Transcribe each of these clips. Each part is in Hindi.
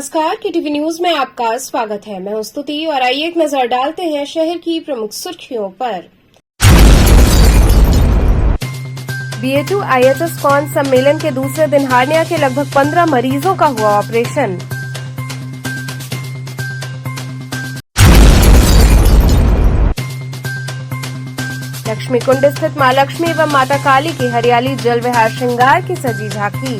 नमस्कार, केटीवी न्यूज में आपका स्वागत है। मैं हूं स्तुति और आइए एक नजर डालते हैं शहर की प्रमुख सुर्खियों पर। BA2 IHS कॉन सम्मेलन के दूसरे दिन हार्निया के लगभग 15 मरीजों का हुआ ऑपरेशन। लक्ष्मी कुंड स्थित मां लक्ष्मी एवं माता काली की हरियाली जल विहार श्रृंगार की सजी झांकी।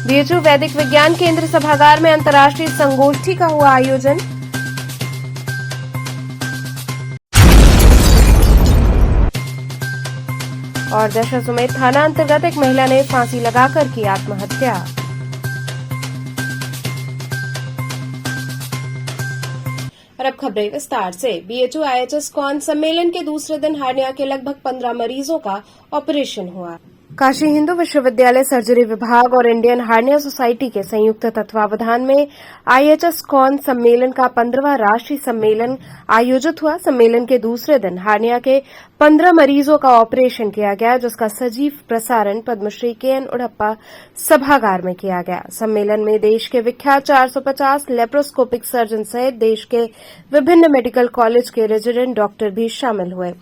BHU वैदिक विज्ञान केंद्र सभागार में अंतर्राष्ट्रीय संगोष्ठी का हुआ आयोजन। और दशाश्वमेध थाना अंतर्गत एक महिला ने फांसी लगाकर की आत्महत्या। और अब खबरें विस्तार से। BHU IHS कॉन सम्मेलन के दूसरे दिन हार्निया के लगभग 15 मरीजों का ऑपरेशन हुआ। काशी हिंदू विश्वविद्यालय सर्जरी विभाग और इंडियन हार्निया सोसाइटी के संयुक्त तत्वावधान में IHS कॉन सम्मेलन का 15वां राष्ट्रीय सम्मेलन आयोजित हुआ। सम्मेलन के दूसरे दिन हार्निया के 15 मरीजों का ऑपरेशन किया गया, जिसका सजीव प्रसारण पद्मश्री KN उड़प्पा सभागार में किया गया। सम्मेलन में देश के विख्यात 450 लेप्रोस्कोपिक सर्जन सहित देश के विभिन्न मेडिकल कॉलेज के रेजिडेंट डॉक्टर भी शामिल हुए।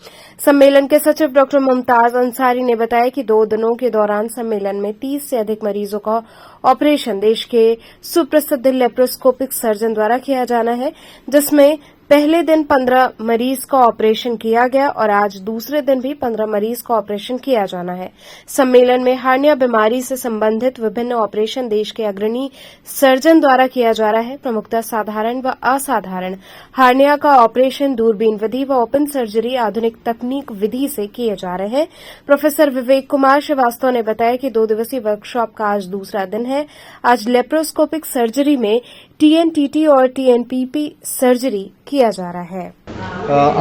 सम्मेलन के सचिव डॉक्टर मुमताज अंसारी ने बताया कि 2 दिनों के दौरान सम्मेलन में 30 से अधिक मरीजों का ऑपरेशन देश के सुप्रसिद्ध लेप्रोस्कोपिक सर्जन द्वारा किया जाना है, जिसमें पहले दिन 15 मरीज का ऑपरेशन किया गया और आज दूसरे दिन भी 15 मरीज का ऑपरेशन किया जाना है। सम्मेलन में हार्निया बीमारी से संबंधित विभिन्न ऑपरेशन देश के अग्रणी सर्जन द्वारा किया जा रहा है। प्रमुखतः साधारण व असाधारण हार्निया का ऑपरेशन दूरबीन विधि व ओपन सर्जरी आधुनिक तकनीक विधि से किए जा रहे हैं। प्रोफेसर विवेक कुमार श्रीवास्तव ने बताया कि 2 दिवसीय वर्कशॉप का आज दूसरा दिन है। आज लेप्रोस्कोपिक सर्जरी में TNTT और TNPP सर्जरी किया जा रहा है।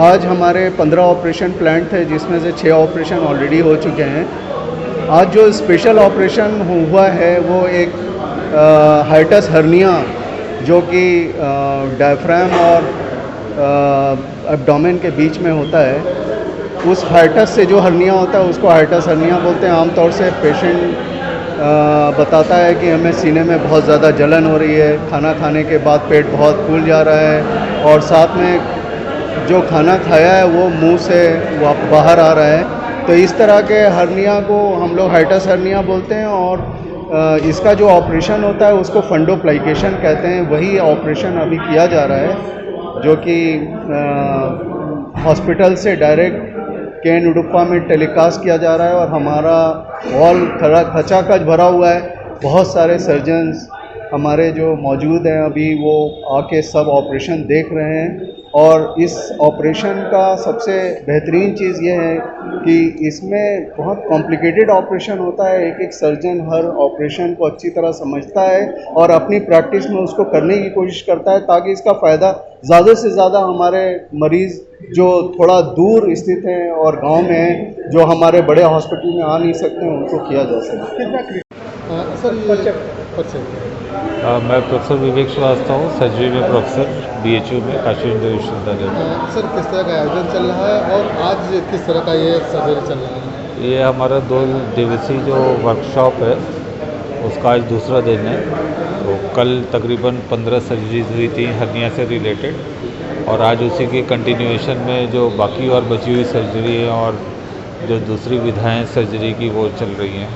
आज हमारे 15 ऑपरेशन प्लान थे, जिसमें से 6 ऑपरेशन ऑलरेडी हो चुके हैं। आज जो स्पेशल ऑपरेशन हुआ है वो एक हाइटस हर्निया, जो कि डायफ्राम और एब्डोमेन के बीच में होता है, उस हाइटस से जो हर्निया होता है उसको हाइटस हर्निया बोलते हैं। आमतौर से पेशेंट बताता है कि हमें सीने में बहुत ज़्यादा जलन हो रही है, खाना खाने के बाद पेट बहुत फूल जा रहा है और साथ में जो खाना खाया है वो मुंह से बाहर आ रहा है। तो इस तरह के हर्निया को हम लोग हाइटस हर्निया बोलते हैं और इसका जो ऑपरेशन होता है उसको फंडोप्लाइकेशन कहते हैं। वही ऑपरेशन अभी किया जा रहा है, जो कि हॉस्पिटल से डायरेक्ट KN उड़प्पा में टेलीकास्ट किया जा रहा है और हमारा हॉल खचाखच भरा हुआ है। बहुत सारे सर्जन्स हमारे जो मौजूद हैं अभी, वो आके सब ऑपरेशन देख रहे हैं। और इस ऑपरेशन का सबसे बेहतरीन चीज़ ये है कि इसमें बहुत कॉम्प्लिकेटेड ऑपरेशन होता है। एक सर्जन हर ऑपरेशन को अच्छी तरह समझता है और अपनी प्रैक्टिस में उसको करने की कोशिश करता है, ताकि इसका फ़ायदा ज़्यादा से ज़्यादा हमारे मरीज़ जो थोड़ा दूर स्थित हैं और गांव में हैं, जो हमारे बड़े हॉस्पिटल में आ नहीं सकते हैं, उनको किया जा सके। मैं प्रोफेसर विवेक श्रीवास्तव हूँ, सर्जरी में प्रोफेसर BHU में काशी हिंदू विश्वविद्यालय में। सर, किस तरह का आयोजन चल रहा है और आज किस तरह का ये सर्जरी चल रहा है? ये हमारा 2 दिवसीय जो वर्कशॉप है उसका आज दूसरा दिन है। तो कल तकरीबन 15 सर्जरीज हुई थी हर्निया से रिलेटेड, और आज उसी के कंटिन्यूएशन में जो बाकी और बची हुई सर्जरी है और जो दूसरी विधाएं सर्जरी की वो चल रही हैं।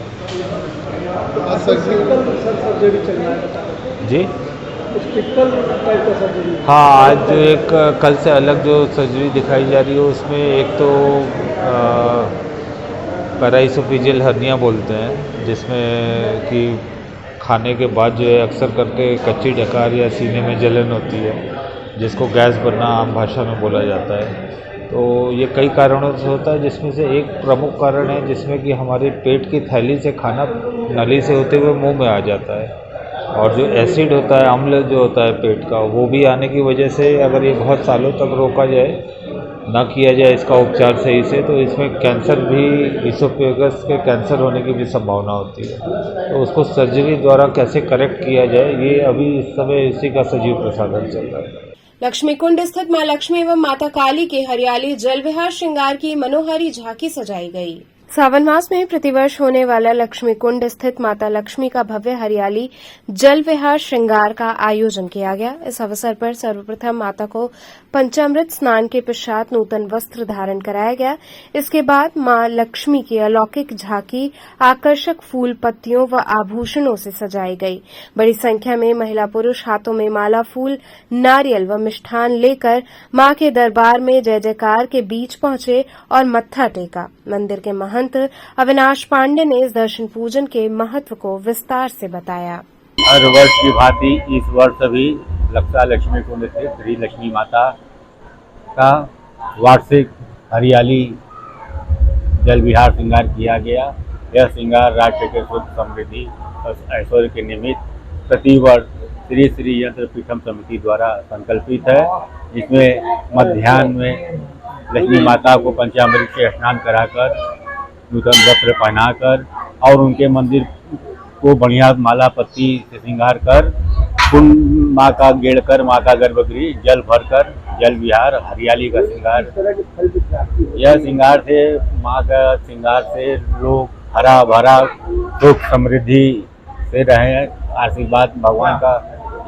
सर्जरी चल रहा है जी, सर्जरी। हाँ, आज एक कल से अलग जो सर्जरी दिखाई जा रही है उसमें एक तो पैराइसोफेजियल हर्निया बोलते हैं, जिसमें कि खाने के बाद जो है अक्सर करके कच्ची डकार या सीने में जलन होती है, जिसको गैस बनना आम भाषा में बोला जाता है। तो ये कई कारणों से होता है, जिसमें से एक प्रमुख कारण है जिसमें कि हमारे पेट की थैली से खाना नली से होते हुए मुंह में आ जाता है, और जो एसिड होता है, अम्ल जो होता है पेट का, वो भी आने की वजह से अगर ये बहुत सालों तक रोका जाए, ना किया जाए इसका उपचार सही से, तो इसमें कैंसर भी, इसोफेगस के कैंसर होने की भी संभावना होती है। तो उसको सर्जरी द्वारा कैसे करेक्ट किया जाए, ये अभी इस समय इसी का सजीव प्रसारण चल रहा है। लक्ष्मी कुंड स्थित मां लक्ष्मी एवं माता काली के हरियाली जल विहार श्रृंगार की मनोहारी झांकी सजाई गई। सावन मास में प्रतिवर्ष होने वाला लक्ष्मी कुंड स्थित माता लक्ष्मी का भव्य हरियाली जल विहार श्रृंगार का आयोजन किया गया। इस अवसर पर सर्वप्रथम माता को पंचामृत स्नान के पश्चात नूतन वस्त्र धारण कराया गया। इसके बाद मां लक्ष्मी की अलौकिक झांकी आकर्षक फूल पत्तियों व आभूषणों से सजाई गई। बड़ी संख्या में महिला पुरुष हाथों में माला, फूल, नारियल व मिष्ठान लेकर मां के दरबार में जय जयकार के बीच पहुंचे और मत्था टेका। मंदिर के महंत अविनाश पांडे ने इस दर्शन पूजन के महत्व को विस्तार से बताया। हर वर्ष की भांति इस वर्ष भी लक्सा लक्ष्मी कुंड से श्री लक्ष्मी माता का वार्षिक हरियाली जल विहार श्रृंगार किया गया। यह श्रृंगार राज्य के सुख समृद्धि और ऐश्वर्य के निमित्त प्रतिवर्ष श्री श्री यंत्र पीठम समिति द्वारा संकल्पित है, जिसमें मध्याह्न में लक्ष्मी माता को पंचामृत से स्नान कराकर नूतन वस्त्र पहनाकर और उनके मंदिर को बढ़िया माला पत्ती से श्रृंगार कर कुंड माँ का गेड़ कर माँ का गर्भगृह जल भरकर जल विहार हरियाली का श्रृंगार। यह श्रृंगार से माँ का श्रृंगार से लोग हरा भरा सुख समृद्धि से रहे, आशीर्वाद भगवान का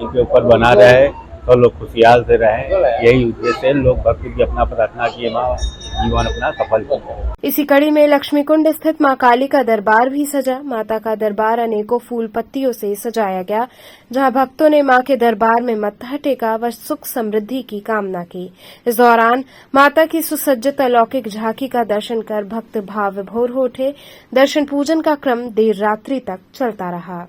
इनके ऊपर बना रहे तो लोग खुशहाल से रहें। यही उद्देश्य से लोग भक्ति की अपना प्रार्थना किए माँ जीवन अपना सफल करें। इसी कड़ी में लक्ष्मी कुंड स्थित मां काली का दरबार भी सजा। माता का दरबार अनेकों फूल पत्तियों से सजाया गया, जहां भक्तों ने मां के दरबार में मत्था टेका व सुख समृद्धि की कामना की। इस दौरान माता की सुसज्जित अलौकिक झांकी का दर्शन कर भक्त भाव विभोर हो उठे। दर्शन पूजन का क्रम देर रात्रि तक चलता रहा।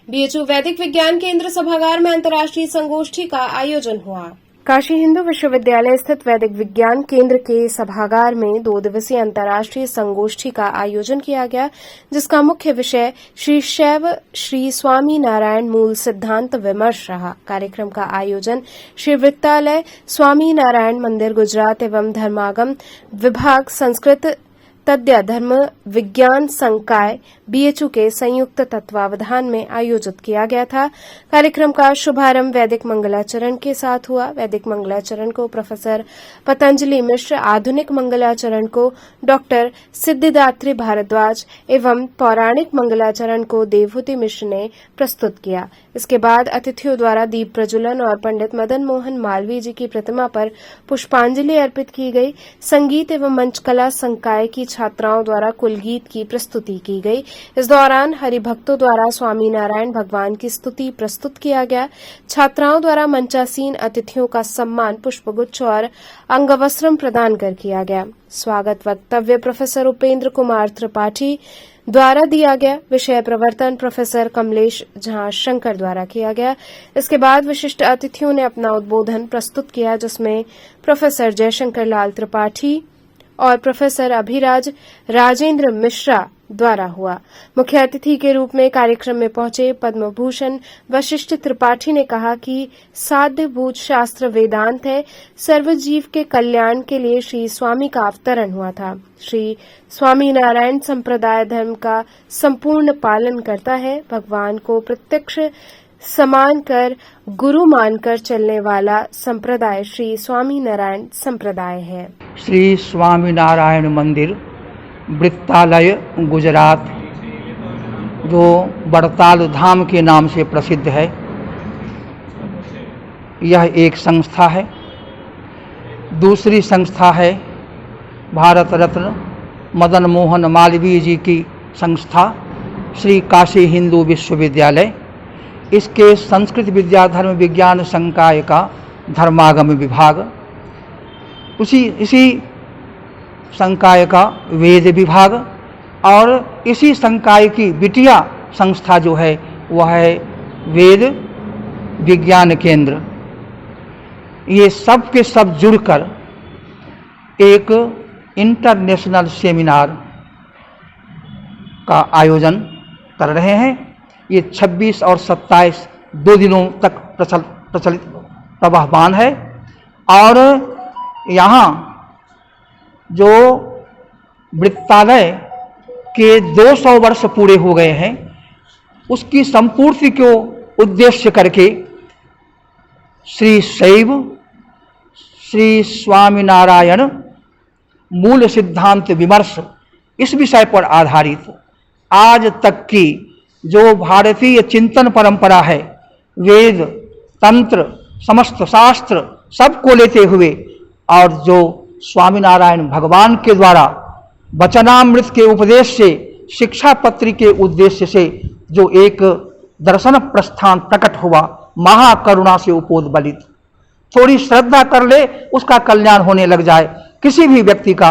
बीएचयू वैदिक विज्ञान केंद्र सभागार में अंतर्राष्ट्रीय संगोष्ठी का आयोजन हुआ। काशी हिंदू विश्वविद्यालय स्थित वैदिक विज्ञान केंद्र के सभागार में 2 दिवसीय अंतर्राष्ट्रीय संगोष्ठी का आयोजन किया गया, जिसका मुख्य विषय श्री शैव श्री स्वामी नारायण मूल सिद्धांत विमर्श रहा। कार्यक्रम का आयोजन श्री वृत्तालय स्वामी नारायण मंदिर गुजरात एवं धर्मागम विभाग संस्कृत तद्य धर्म विज्ञान संकाय बीएचयू के संयुक्त तत्वावधान में आयोजित किया गया था। कार्यक्रम का शुभारंभ वैदिक मंगलाचरण के साथ हुआ। वैदिक मंगलाचरण को प्रोफेसर पतंजलि मिश्र, आधुनिक मंगलाचरण को डॉक्टर सिद्धिदात्री भारद्वाज एवं पौराणिक मंगलाचरण को देवहूति मिश्र ने प्रस्तुत किया। इसके बाद अतिथियों द्वारा दीप प्रज्वलन और पंडित मदन मोहन मालवीय जी की प्रतिमा पर पुष्पांजलि अर्पित की गई। संगीत एवं मंचकला संकाय की छात्राओं द्वारा कुलगीत की प्रस्तुति की गई। इस दौरान हरिभक्तों द्वारा स्वामी नारायण भगवान की स्तुति प्रस्तुत किया गया। छात्राओं द्वारा मंचासीन अतिथियों का सम्मान पुष्पगुच्छ और अंगवस्त्रम प्रदान कर किया गया। स्वागत वक्तव्य प्रोफेसर उपेंद्र कुमार त्रिपाठी द्वारा दिया गया। विषय प्रवर्तन प्रोफेसर कमलेश झा शंकर द्वारा किया गया। इसके बाद विशिष्ट अतिथियों ने अपना उद्बोधन प्रस्तुत किया, जिसमें प्रोफेसर जयशंकर लाल त्रिपाठी और प्रोफेसर अभिराज राजेंद्र मिश्रा द्वारा हुआ। मुख्य अतिथि के रूप में कार्यक्रम में पहुंचे पद्म भूषण वशिष्ठ त्रिपाठी ने कहा कि साध्यभूत शास्त्र वेदांत है। सर्वजीव के कल्याण के लिए श्री स्वामी का अवतरण हुआ था। श्री स्वामी नारायण संप्रदाय धर्म का संपूर्ण पालन करता है। भगवान को प्रत्यक्ष समान कर गुरु मानकर चलने वाला संप्रदाय श्री स्वामी नारायण संप्रदाय है। श्री स्वामी नारायण मंदिर वृत्तालय गुजरात, जो बड़ताल धाम के नाम से प्रसिद्ध है, यह एक संस्था है। दूसरी संस्था है भारत रत्न मदन मोहन मालवीय जी की संस्था श्री काशी हिंदू विश्वविद्यालय। इसके संस्कृत विद्या धर्म विज्ञान संकाय का धर्मागम विभाग, इसी संकाय का वेद विभाग, और इसी संकाय की बिटिया संस्था जो है वह है वेद विज्ञान केंद्र। ये सब के सब जुड़कर एक इंटरनेशनल सेमिनार का आयोजन कर रहे हैं। ये 26 और 27 2 दिनों तक प्रचलित प्रवाहमान है। और यहाँ जो वृत्तालय के 200 वर्ष पूरे हो गए हैं, उसकी संपूर्ति को उद्देश्य करके श्री शैव श्री स्वामीनारायण मूल सिद्धांत विमर्श इस विषय पर आधारित आज तक की जो भारतीय चिंतन परंपरा है, वेद तंत्र समस्त शास्त्र सबको लेते हुए और जो स्वामीनारायण भगवान के द्वारा वचनामृत के उपदेश से शिक्षा पत्री के उद्देश्य से जो एक दर्शन प्रस्थान प्रकट हुआ, महाकरुणा से उपोद्बलित, थोड़ी श्रद्धा कर ले उसका कल्याण होने लग जाए। किसी भी व्यक्ति का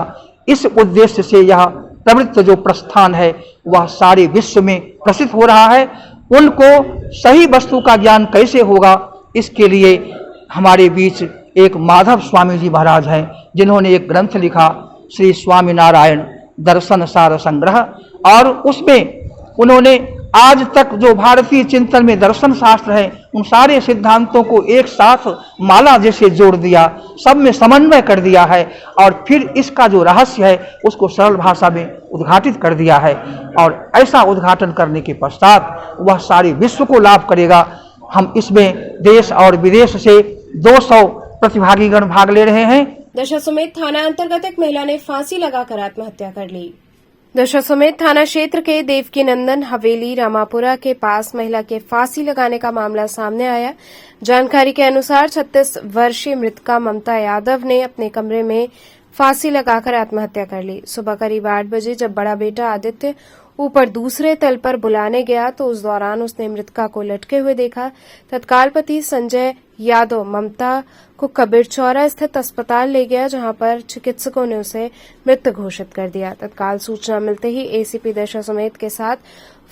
इस उद्देश्य से यह प्रवृत्त जो प्रस्थान है वह सारे विश्व में प्रसिद्ध हो रहा है। उनको सही वस्तु का ज्ञान कैसे होगा, इसके लिए हमारे बीच एक माधव स्वामी जी महाराज हैं, जिन्होंने एक ग्रंथ लिखा श्री स्वामीनारायण दर्शन सार संग्रह, और उसमें उन्होंने आज तक जो भारतीय चिंतन में दर्शन शास्त्र है उन सारे सिद्धांतों को एक साथ माला जैसे जोड़ दिया, सब में समन्वय कर दिया है, और फिर इसका जो रहस्य है उसको सरल भाषा में उद्घाटित कर दिया है। और ऐसा उद्घाटन करने के पश्चात वह सारे विश्व को लाभ करेगा। हम इसमें देश और विदेश से 200 प्रतिभागीगण भाग ले रहे हैं। दशाश्वमेध थाना अंतर्गत एक महिला ने फांसी लगाकर आत्महत्या कर ली। दशाश्वमेध थाना क्षेत्र के देवकी नंदन हवेली रामापुरा के पास महिला के फांसी लगाने का मामला सामने आया। जानकारी के अनुसार 36 वर्षीय मृतका ममता यादव ने अपने कमरे में फांसी लगाकर आत्महत्या कर ली। सुबह करीब 8 बजे जब बड़ा बेटा आदित्य ऊपर दूसरे तल पर बुलाने गया तो उस दौरान उसने मृतका को लटके हुए देखा। तत्काल पति संजय यादव ममता को कबीरचौरा स्थित अस्पताल ले गया, जहां पर चिकित्सकों ने उसे मृत घोषित कर दिया। तत्काल सूचना मिलते ही एसीपी दशाश्वमेध के साथ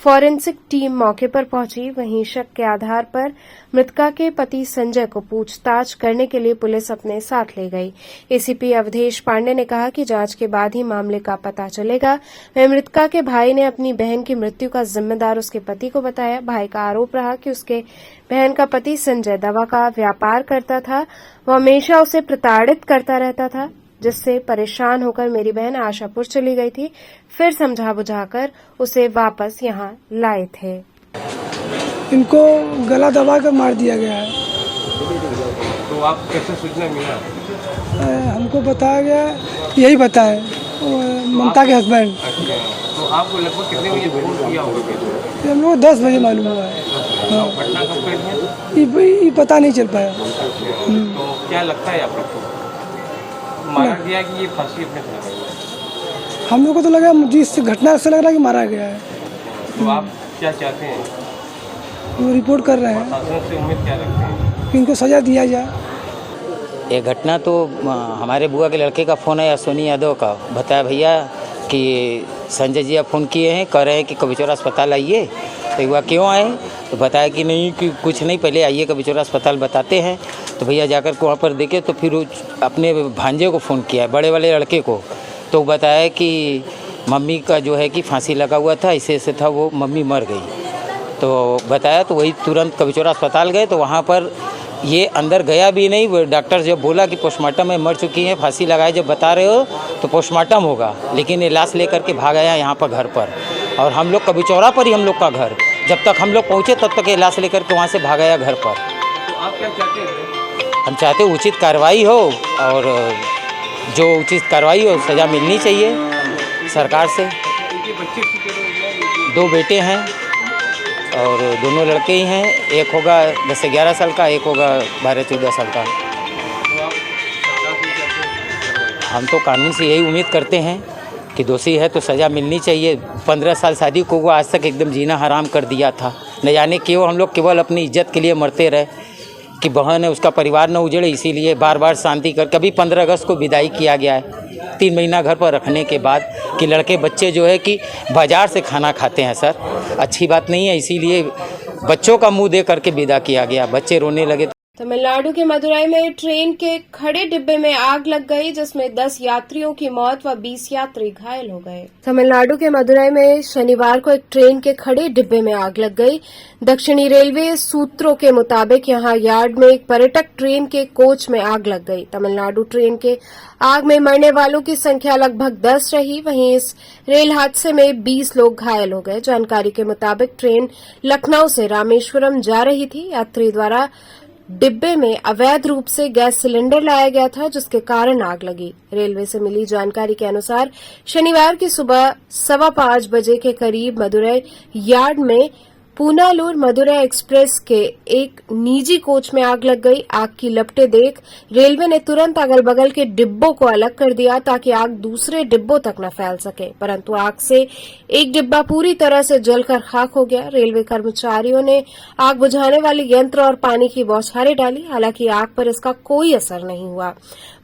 फॉरेंसिक टीम मौके पर पहुंची। वहीं शक के आधार पर मृतका के पति संजय को पूछताछ करने के लिए पुलिस अपने साथ ले गई। एसीपी अवधेश पांडे ने कहा कि जांच के बाद ही मामले का पता चलेगा। वहीं मृतका के भाई ने अपनी बहन की मृत्यु का जिम्मेदार उसके पति को बताया। भाई का आरोप रहा कि उसके बहन का पति संजय दवा का व्यापार करता था, वह हमेशा उसे प्रताड़ित करता रहता था, जिससे परेशान होकर मेरी बहन आशापुर चली गई थी। फिर समझा बुझाकर उसे वापस यहाँ लाए थे। इनको गला दबा कर मार दिया गया है। तो आप कैसे सूचना मिला? हमको बताया गया, यही बताया ममता के हस्बैंड। तो आपको लगभग कितने बजे फोन किया होगा? हम लोग 10 बजे मालूम हुआ है। घटना कब करी है? ये पता नहीं चल पाया। तो क्या लगता है आपको, मारा गया कि ये फांसी अपने से लगाई? हम लोग को तो लगा, मुझे इस घटना से लग रहा है कि मारा गया है। तो आप क्या चाहते हैं? वो रिपोर्ट कर रहे हैं। शासन से उम्मीद क्या रखते हैं? कि इनको सजा दिया जाए। ये घटना तो हमारे बुआ के लड़के का फ़ोन है, सोनी यादव का। बताया भैया कि संजय जी आप फ़ोन किए हैं, कह रहे हैं कि कबीरचौरा अस्पताल आइए। तो एक बार क्यों आए? तो बताया कि नहीं, कि कुछ नहीं, पहले आइए कबीरचौरा अस्पताल बताते हैं। तो भैया जाकर के वहाँ पर देखे तो फिर अपने भांजे को फ़ोन किया, बड़े वाले लड़के को। तो बताया कि मम्मी का जो है कि फांसी लगा हुआ था, ऐसे था, वो मम्मी मर गई। तो बताया तो वही तुरंत कबीरचौरा अस्पताल गए। तो वहाँ पर ये अंदर गया भी नहीं, वो डॉक्टर जब बोला कि पोस्टमार्टम में मर चुकी हैं, फांसी लगाए जब बता रहे हो तो पोस्टमार्टम होगा, लेकिन ये लाश लेकर के भाग आया यहाँ पर घर पर। और हम लोग कबीरचौरा पर ही हम लोग का घर, जब तक हम लोग पहुँचे तब तक ये लाश लेकर के वहाँ से भाग आया घर पर। तो आप क्या चाहते हैं? हम चाहते उचित कार्रवाई हो, और जो उचित कार्रवाई हो सज़ा मिलनी चाहिए सरकार से। इनके बच्चे 2 बेटे हैं और दोनों लड़के ही हैं। एक होगा 10 से 11 साल का, एक होगा 12-14 साल का। तो आप सरकार से क्या चाहते हैं? हम तो कानून से यही उम्मीद करते हैं कि दोषी है तो सज़ा मिलनी चाहिए। 15 साल शादी को वो आज तक एकदम जीना हराम कर दिया था। न जाने क्यों हम लोग केवल अपनी इज्जत के लिए मरते रहे कि बहन है, उसका परिवार न उजड़े, इसीलिए बार बार शांति कर। कभी 15 अगस्त को विदाई किया गया है 3 महीना घर पर रखने के बाद, कि लड़के बच्चे जो है कि बाज़ार से खाना खाते हैं। सर अच्छी बात नहीं है, इसीलिए बच्चों का मुंह दे करके विदा किया गया। बच्चे रोने लगे। तमिलनाडु के मदुरई में ट्रेन के खड़े डिब्बे में आग लग गई, जिसमें 10 यात्रियों की मौत व 20 यात्री घायल हो गए। तमिलनाडु के मदुरई में शनिवार को एक ट्रेन के खड़े डिब्बे में आग लग गई। दक्षिणी रेलवे सूत्रों के मुताबिक यहां यार्ड में एक पर्यटक ट्रेन के कोच में आग लग गई। तमिलनाडु ट्रेन के आग में मरने वालों की संख्या लगभग 10 रही। वहीं इस रेल हादसे में 20 लोग घायल हो गए। जानकारी के मुताबिक ट्रेन लखनऊ से रामेश्वरम जा रही थी। यात्री द्वारा डिब्बे में अवैध रूप से गैस सिलेंडर लाया गया था, जिसके कारण आग लगी। रेलवे से मिली जानकारी के अनुसार शनिवार की सुबह 5:15 बजे के करीब मदुरै यार्ड में पूनालूर मदुरै एक्सप्रेस के एक निजी कोच में आग लग गई। आग की लपटें देख रेलवे ने तुरंत अगल बगल के डिब्बों को अलग कर दिया ताकि आग दूसरे डिब्बों तक न फैल सके, परंतु आग से एक डिब्बा पूरी तरह से जलकर खाक हो गया। रेलवे कर्मचारियों ने आग बुझाने वाले यंत्र और पानी की बौछारें डाली, हालांकि आग पर इसका कोई असर नहीं हुआ।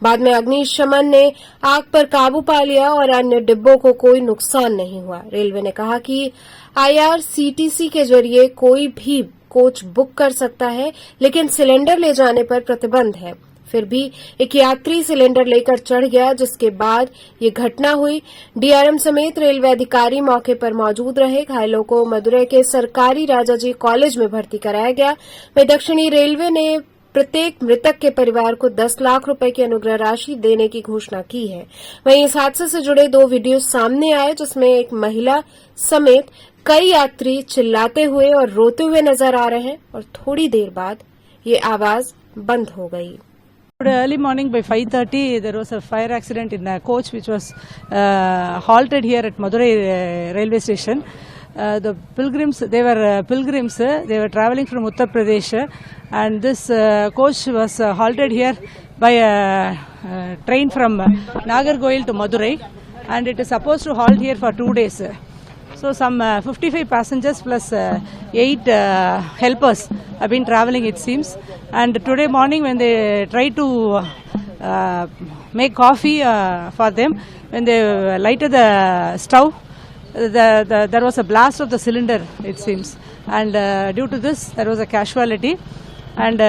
बाद में अग्निशमन ने आग पर काबू पा लिया और अन्य डिब्बों को कोई नुकसान नहीं हुआ। रेलवे ने कहा कि IRCTC के जरिए कोई भी कोच बुक कर सकता है, लेकिन सिलेंडर ले जाने पर प्रतिबंध है। फिर भी एक यात्री सिलेंडर लेकर चढ़ गया, जिसके बाद ये घटना हुई। DRM समेत रेलवे अधिकारी मौके पर मौजूद रहे। घायलों को मदुरै के सरकारी राजाजी कॉलेज में भर्ती कराया गया। वहीं दक्षिणी रेलवे ने प्रत्येक मृतक के परिवार को 10 लाख रुपए की अनुग्रह राशि देने की घोषणा की है। वहीं इस हादसे से जुड़े 2 वीडियो सामने आए, जिसमें एक महिला समेत कई यात्री चिल्लाते हुए और रोते हुए नजर आ रहे हैं और थोड़ी देर बाद ये आवाज बंद हो गई। Early morning by 5:30 there was a fire accident in a coach which was halted here at Madurai railway station. The pilgrims, they were traveling from Uttar Pradesh, and this coach was halted here by a train from Nagarcoil to Madurai, and it is supposed to halt here for 2 days. So some 55 passengers plus 8 helpers have been traveling, it seems. And today morning when they tried to make coffee for them, when they lighted the stove, there was a blast of the cylinder, it seems. And due to this, there was a casualty. And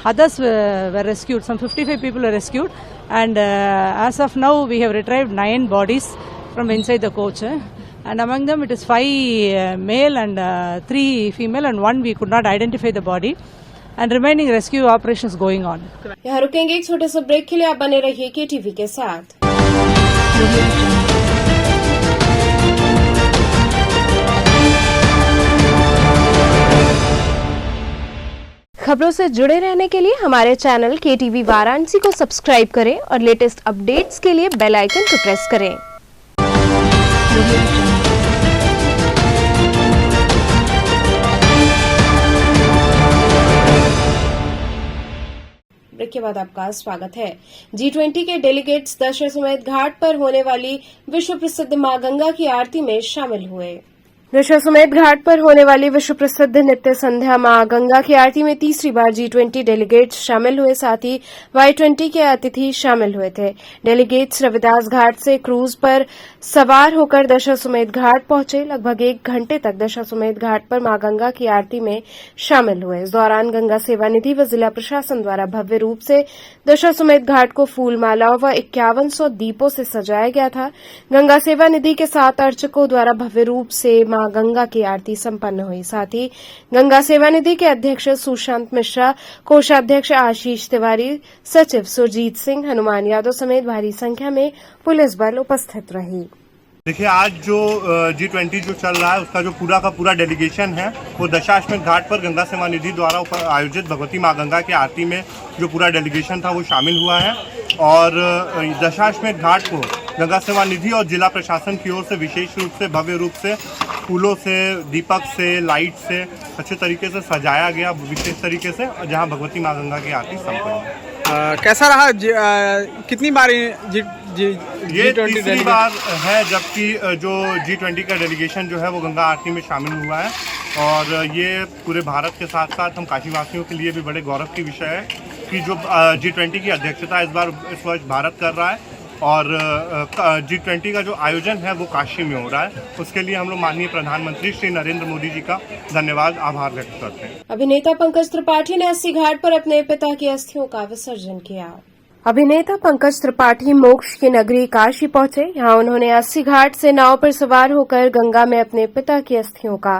others were rescued. Some 55 people were rescued. And as of now, we have retrieved 9 bodies from inside the coach. And among them it is 5 male and 3 female, and 1 we could not identify the body, and remaining rescue operations going on. यहाँ रुकेंगे एक छोटे से ब्रेक के लिए। आप बने रहिए KTV के साथ। खबरों से जुड़े रहने के लिए हमारे चैनल KTV वाराणसी को सब्सक्राइब करें और लेटेस्ट अपडेट्स के लिए बेल आइकन को प्रेस करें। ब्रेक के बाद आपका स्वागत है। G20 के डेलीगेट्स दशाश्वमेध घाट पर होने वाली विश्व प्रसिद्ध मां गंगा की आरती में शामिल हुए। दशाश्वमेध घाट पर होने वाली विश्व प्रसिद्ध नित्य संध्या मां गंगा की आरती में तीसरी बार G20 डेलीगेट्स शामिल हुए, साथ ही Y20 के अतिथि शामिल हुए थे। डेलीगेट्स रविदास घाट से क्रूज पर सवार होकर दशाश्वमेध घाट पहुंचे। लगभग 1 घंटे तक दशाश्वमेध घाट पर मां गंगा की आरती में शामिल हुए। इस दौरान गंगा सेवा निधि व जिला प्रशासन द्वारा भव्य रूप से दशाश्वमेध घाट को फूल मालाओं व 5100 दीपों से सजाया गया था। गंगा सेवा निधि के 7 अर्चकों द्वारा भव्य रूप से मां गंगा की आरती संपन्न हुई। साथ ही गंगा सेवा निधि के अध्यक्ष सुशांत मिश्रा, कोषाध्यक्ष आशीष तिवारी, सचिव सुरजीत सिंह, हनुमान यादव समेत भारी संख्या में पुलिस बल उपस्थित रही। देखिए, आज जो G20 जो चल रहा है उसका जो पूरा का पूरा डेलीगेशन है वो दशाश्वमेध घाट पर गंगा सेवा निधि द्वारा आयोजित भगवती मां गंगा की आरती में जो पूरा डेलीगेशन था वो शामिल हुआ है। और दशाश्वमेध घाट को गंगा सेवा निधि और जिला प्रशासन की ओर से विशेष रूप से भव्य रूप से फूलों से, दीपक से, लाइट से अच्छे तरीके से सजाया गया, विशेष तरीके से, जहां भगवती मां गंगा की आरती संपन्न है। कैसा रहा? कितनी बार ये तीसरी बार है जबकि जो G20 का डेलीगेशन जो है वो गंगा आरती में शामिल हुआ है। और ये पूरे भारत के साथ साथ हम काशीवासियों के लिए भी बड़े गौरव की विषय है कि जो G20 की अध्यक्षता इस वर्ष भारत कर रहा है और G20 का जो आयोजन है वो काशी में हो रहा है। उसके लिए हम लोग माननीय प्रधानमंत्री श्री नरेंद्र मोदी जी का धन्यवाद, आभार व्यक्त करते हैं। अभिनेता पंकज त्रिपाठी ने अस्सी घाट पर अपने पिता की अस्थियों का विसर्जन किया। अभिनेता पंकज त्रिपाठी मोक्ष की नगरी काशी पहुंचे। यहां उन्होंने अस्सी घाट से नाव पर सवार होकर गंगा में अपने पिता की अस्थियों का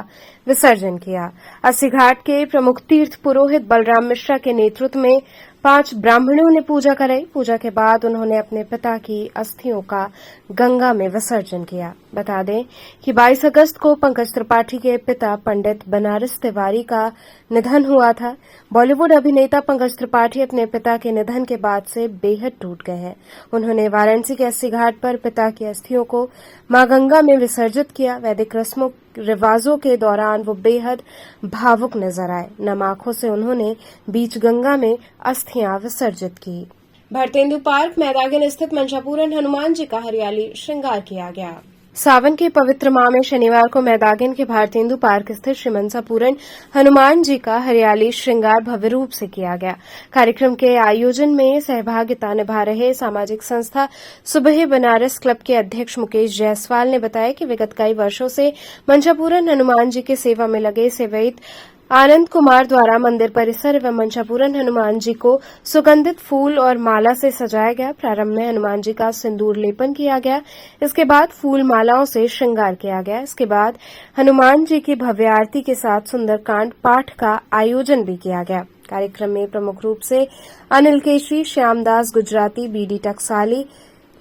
विसर्जन किया। अस्सी घाट के प्रमुख तीर्थ पुरोहित बलराम मिश्रा के नेतृत्व में 5 ब्राह्मणों ने पूजा कराई। पूजा के बाद उन्होंने अपने पिता की अस्थियों का गंगा में विसर्जन किया। बता दें कि 22 अगस्त को पंकज त्रिपाठी के पिता पंडित बनारस तिवारी का निधन हुआ था। बॉलीवुड अभिनेता पंकज त्रिपाठी अपने पिता के निधन के बाद से बेहद टूट गए हैं। उन्होंने वाराणसी के अस्सी घाट पर पिता की अस्थियों को मां गंगा में विसर्जित किया। वैदिक रस्मों रिवाजों के दौरान वो बेहद भावुक नजर आए। नम आंखों से उन्होंने बीच गंगा में अस्थियां विसर्जित की। भारतेंदु पार्क मैदान स्थित मंशापूरन हनुमान जी का हरियाली श्रृंगार किया गया। सावन के पवित्र माह में शनिवार को मैदान के भारतेंदु पार्क स्थित श्री मंसापूरन हनुमान जी का हरियाली श्रृंगार भव्य रूप से किया गया। कार्यक्रम के आयोजन में सहभागिता निभा रहे सामाजिक संस्था सुबह बनारस क्लब के अध्यक्ष मुकेश जायसवाल ने बताया कि विगत कई वर्षों से मंशापूरन हनुमान जी की सेवा में लगे सेवैत आनंद कुमार द्वारा मंदिर परिसर एवं मंशापूरन हनुमान जी को सुगंधित फूल और माला से सजाया गया। प्रारंभ में हनुमान जी का सिंदूर लेपन किया गया। इसके बाद फूल मालाओं से श्रृंगार किया गया। इसके बाद हनुमान जी की भव्य आरती के साथ सुंदरकांड पाठ का आयोजन भी किया गया। कार्यक्रम में प्रमुख रूप से अनिल केशरी, श्यामदास गुजराती, बीडी टकसाली,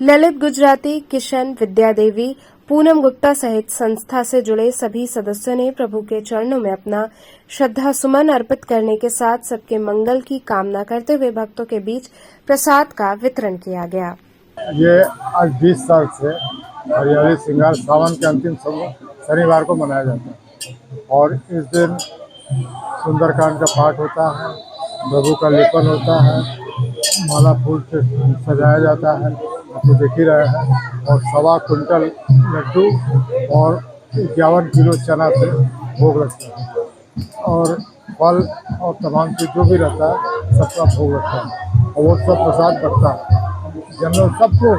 ललित गुजराती, किशन, विद्या देवी, पूनम गुप्ता सहित संस्था से जुड़े सभी सदस्यों ने प्रभु के चरणों में अपना श्रद्धा सुमन अर्पित करने के साथ सबके मंगल की कामना करते हुए भक्तों के बीच प्रसाद का वितरण किया गया। ये आज 20 साल से हरियाली श्रृंगार सावन के अंतिम शनिवार को मनाया जाता है और इस दिन सुंदरकांड का पाठ होता है, प्रभु का लेपन होता है, माला फूल से सजाया जाता है, आपको देख ही रहे हैं, और 1.25 कुंटल लड्डू और 51 किलो चना से भोग लगता है और फल और तमाम चीज जो भी रहता है सबका भोग लगता है और वो सब प्रसाद बटता है। जनरल सबको,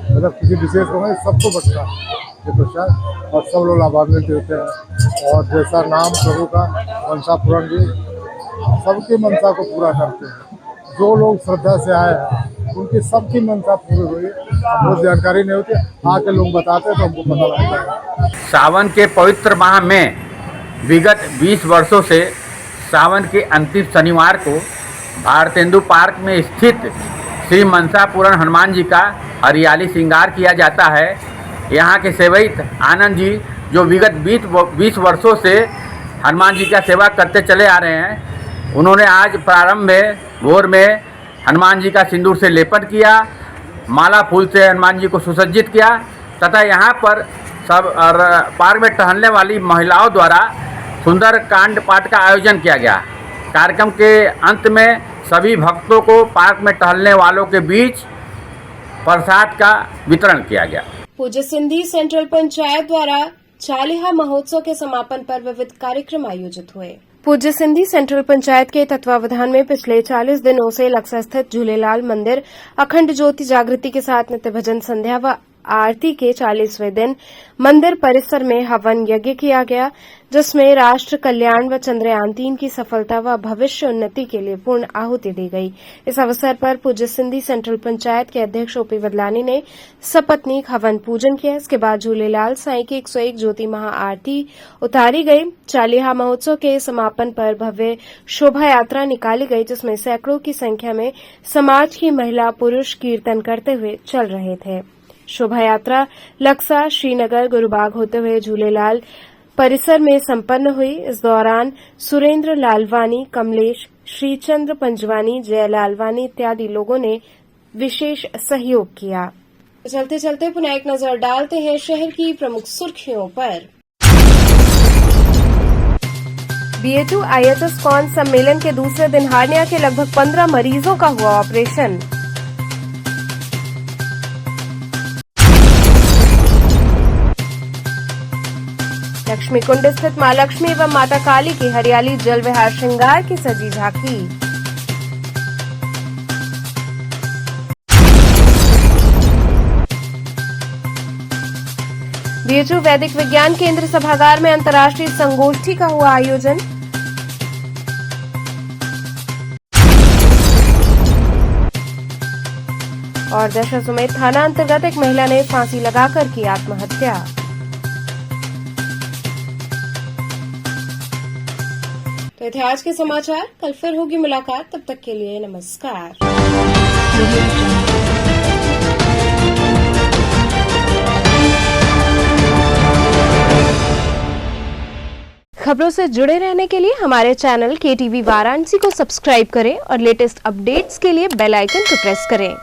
मतलब किसी विशेष को नहीं, सबको बटता है ये प्रसाद और सब लोग लाभान्वित होते हैं। और जैसा नाम प्रभु का मंसापूरन जी सबकी मनसा को पूरा करते हैं। जो लोग श्रद्धा से आए हैं उनकी सबकी मनसा पूरी हुई। बहुत जानकारी नहीं होती, आके लोग बताते हैं तो हमको पता लगता है। सावन के पवित्र माह में विगत 20 वर्षों से सावन के अंतिम शनिवार को भारतेंदु पार्क में स्थित श्री मंसापूरन हनुमान जी का हरियाली श्रृंगार किया जाता है। यहाँ के सेवैत आनंद जी जो विगत 20 वर्षों से हनुमान जी का सेवा करते चले आ रहे हैं, उन्होंने आज प्रारंभ में भोर में हनुमान जी का सिंदूर से लेपन किया, माला फूल से हनुमान जी को सुसज्जित किया तथा यहाँ पर सब और पार्क में टहलने वाली महिलाओं द्वारा सुंदर कांड पाठ का आयोजन किया गया। कार्यक्रम के अंत में सभी भक्तों को पार्क में टहलने वालों के बीच प्रसाद का वितरण किया गया। पूज्य सिंधी सेंट्रल पंचायत द्वारा चालीहा महोत्सव के समापन पर विविध कार्यक्रम आयोजित हुए। पूज्य सिंधी सेंट्रल पंचायत के तत्वावधान में पिछले 40 दिनों से लक्सा स्थित झूलेलाल मंदिर अखंड ज्योति जागृति के साथ नित्य भजन संध्या व आरती के 40वें दिन मंदिर परिसर में हवन यज्ञ किया गया, जिसमें राष्ट्र कल्याण व चंद्रयान 3 की सफलता व भविष्य उन्नति के लिए पूर्ण आहुति दी गई। इस अवसर पर पूज्य सिंधी सेंट्रल पंचायत के अध्यक्ष ओपी वदलानी ने सपत्नीक हवन पूजन किया। इसके बाद झूलेलाल साईं की 101 ज्योति महाआरती उतारी गई। चालीहा महोत्सव के समापन पर भव्य शोभा यात्रा निकाली गई, जिसमें सैकड़ों की संख्या में समाज की महिला पुरुष कीर्तन करते हुए चल रहे थे। शोभा यात्रा लक्सा, श्रीनगर, गुरुबाग होते हुए झूलेलाल परिसर में संपन्न हुई। इस दौरान सुरेंद्र लालवानी, कमलेश, श्रीचंद्र पंजवानी, जय लालवानी इत्यादि लोगों ने विशेष सहयोग किया। चलते चलते पुनः एक नजर डालते हैं शहर की प्रमुख सुर्खियों पर। BA2 IHS कॉन सम्मेलन के दूसरे दिन हार्निया के लगभग 15 मरीजों का हुआ ऑपरेशन। लक्ष्मी कुंड स्थित मां लक्ष्मी एवं माता काली की हरियाली जल विहार श्रृंगार की सजी झांकी। BHU वैदिक विज्ञान केंद्र सभागार में अंतर्राष्ट्रीय संगोष्ठी का हुआ आयोजन। और दशाश्वमेध थाना अंतर्गत एक महिला ने फांसी लगाकर की आत्महत्या। तो तो थे आज के समाचार। कल फिर होगी मुलाकात, तब तक के लिए नमस्कार। खबरों से जुड़े रहने के लिए हमारे चैनल KTV वाराणसी को सब्सक्राइब करें और लेटेस्ट अपडेट्स के लिए बेल आइकन को प्रेस करें।